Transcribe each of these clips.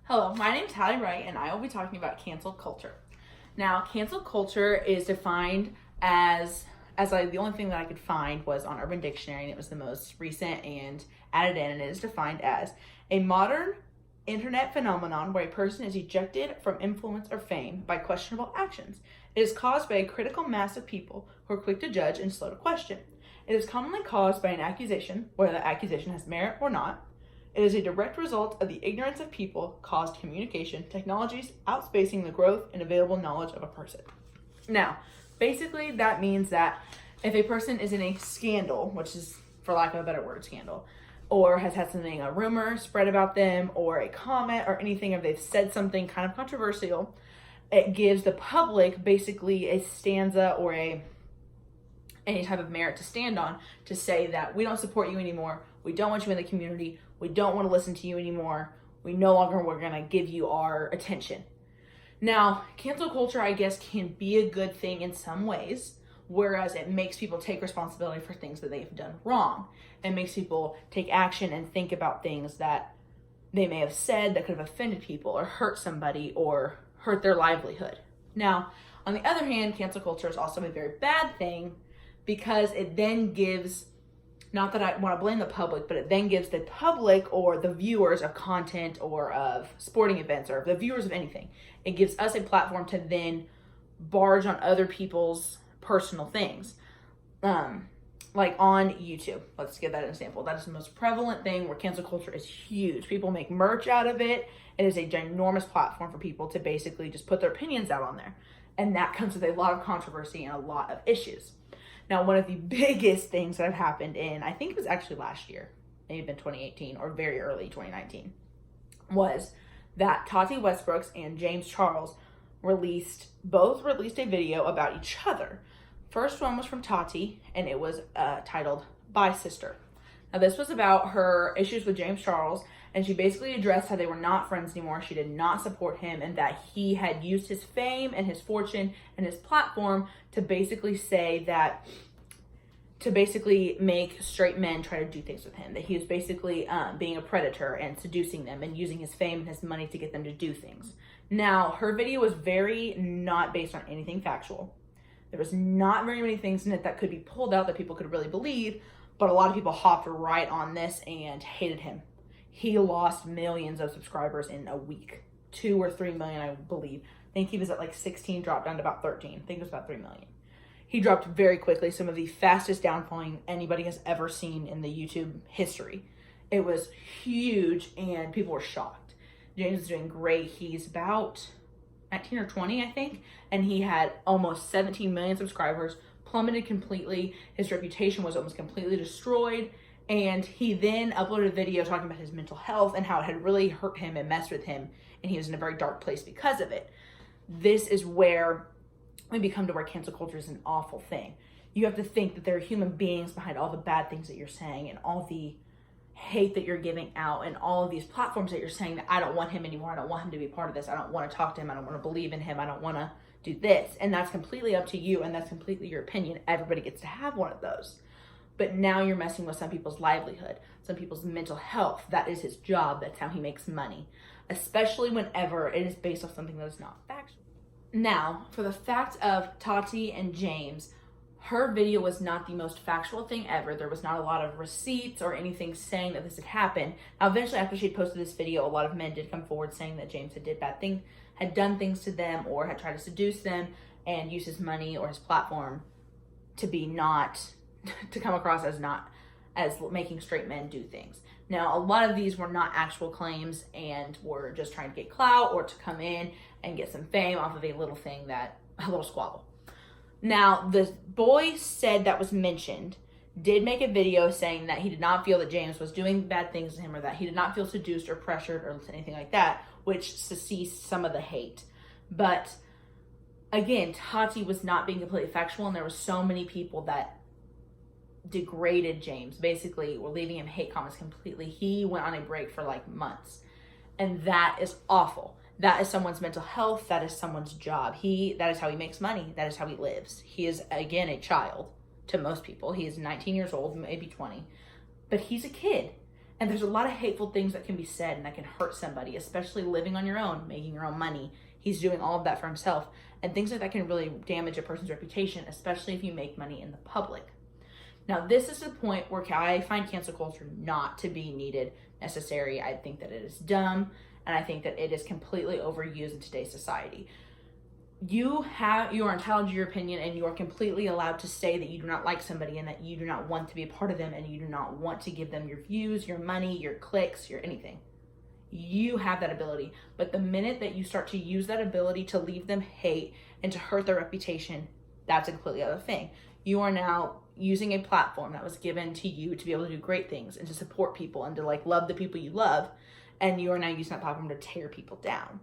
Hello, my name is Hallie Wright, and I will be talking about cancel culture. Now, cancel culture is defined the only thing that I could find was on Urban Dictionary, and it was the most recent and added in, and it is defined as a modern internet phenomenon where a person is ejected from influence or fame by questionable actions. It is caused by a critical mass of people who are quick to judge and slow to question. It is commonly caused by an accusation, whether the accusation has merit or not. It is a direct result of the ignorance of people caused communication technologies outspacing the growth and available knowledge of a person. Now, basically that means that if a person is in a scandal, which is, for lack of a better word, scandal, or has had something, a rumor spread about them, or a comment or anything, if they've said something kind of controversial, it gives the public basically a stanza or any type of merit to stand on to say that we don't support you anymore, we don't want you in the community, we don't want to listen to you anymore, we're going to give you our attention. Now, cancel culture, I guess, can be a good thing in some ways, whereas it makes people take responsibility for things that they've done wrong. It makes people take action and think about things that they may have said that could have offended people or hurt somebody or hurt their livelihood. Now, on the other hand, cancel culture is also a very bad thing because it then gives, not that I want to blame the public, but it then gives the public or the viewers of content or of sporting events or the viewers of anything, it gives us a platform to then barge on other people's personal things. Like on YouTube, let's give that an example. That is the most prevalent thing where cancel culture is huge. People make merch out of it. It is a ginormous platform for people to basically just put their opinions out on there. And that comes with a lot of controversy and a lot of issues. Now, one of the biggest things that have happened in, I think it was actually last year, maybe been 2018 or very early 2019, was that Tati Westbrooks and James Charles both released a video about each other. First one was from Tati, and it was titled Bye Sister. Now, this was about her issues with James Charles, and she basically addressed how they were not friends anymore. She did not support him, and that he had used his fame and his fortune and his platform to basically make straight men try to do things with him. That he was basically being a predator and seducing them and using his fame and his money to get them to do things. Now, her video was very not based on anything factual. There was not very many things in it that could be pulled out that people could really believe, but a lot of people hopped right on this and hated him. He lost millions of subscribers in a week. 2 or 3 million, I believe. I think he was at like 16, dropped down to about 13. I think it was about 3 million. He dropped very quickly, some of the fastest downfalling anybody has ever seen in the YouTube history. It was huge, and people were shocked. James is doing great. He's about 19 or 20, I think, and he had almost 17 million subscribers, plummeted completely. His reputation was almost completely destroyed, and he then uploaded a video talking about his mental health and how it had really hurt him and messed with him, and he was in a very dark place because of it. This is where we become to where cancel culture is an awful thing. You have to think that there are human beings behind all the bad things that you're saying and all the hate that you're giving out and all of these platforms that you're saying that I don't want him anymore. I don't want him to be part of this. I don't want to talk to him. I don't want to believe in him. I don't want to do this. And that's completely up to you, and that's completely your opinion. Everybody gets to have one of those. But now you're messing with some people's livelihood, some people's mental health. That is his job. That's how he makes money, especially whenever it is based off something that is not factual. Now, for the fact of Tati and James, her video was not the most factual thing ever. There was not a lot of receipts or anything saying that this had happened. Now, eventually, after she posted this video, a lot of men did come forward saying that James had done things to them or had tried to seduce them and use his money or his platform to come across as making straight men do things. Now, a lot of these were not actual claims and were just trying to get clout or to come in and get some fame off of a little squabble. Now, the boy said that was mentioned did make a video saying that he did not feel that James was doing bad things to him or that he did not feel seduced or pressured or anything like that, which ceased some of the hate. But again, Tati was not being completely factual, and there were so many people that degraded James, basically were leaving him hate comments completely. He went on a break for like months, and that is awful. That is someone's mental health. That is someone's job. That is how he makes money. That is how he lives. He is, again, a child to most people. He is 19 years old, maybe 20. but he's a kid. And there's a lot of hateful things that can be said and that can hurt somebody, especially living on your own, making your own money. He's doing all of that for himself. And things like that can really damage a person's reputation, especially if you make money in the public. Now, this is the point where I find cancel culture not to be needed, necessary. I think that it is dumb, and I think that it is completely overused in today's society. You are entitled to your opinion, and you are completely allowed to say that you do not like somebody and that you do not want to be a part of them and you do not want to give them your views, your money, your clicks, your anything. You have that ability. But the minute that you start to use that ability to leave them hate and to hurt their reputation, that's a completely other thing. You are now using a platform that was given to you to be able to do great things and to support people and to love the people you love, and you are now using that platform to tear people down.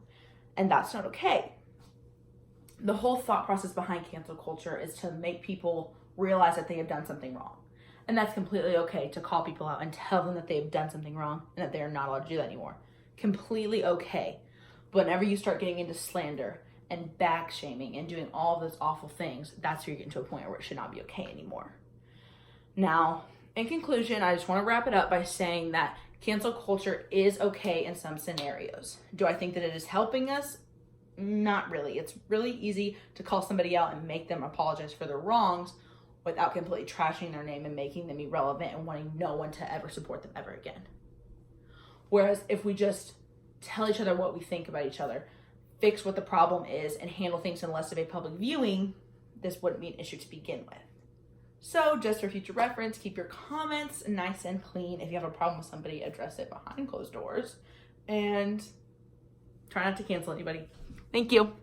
And that's not okay. The whole thought process behind cancel culture is to make people realize that they have done something wrong. And that's completely okay to call people out and tell them that they have done something wrong and that they are not allowed to do that anymore. Completely okay. But whenever you start getting into slander and back shaming and doing all of those awful things, that's where you're getting to a point where it should not be okay anymore. Now, in conclusion, I just want to wrap it up by saying that cancel culture is okay in some scenarios. Do I think that it is helping us? Not really. It's really easy to call somebody out and make them apologize for their wrongs without completely trashing their name and making them irrelevant and wanting no one to ever support them ever again. Whereas if we just tell each other what we think about each other, fix what the problem is, and handle things in less of a public viewing, this wouldn't be an issue to begin with. So just for future reference, keep your comments nice and clean. If you have a problem with somebody, address it behind closed doors, and try not to cancel anybody. Thank you.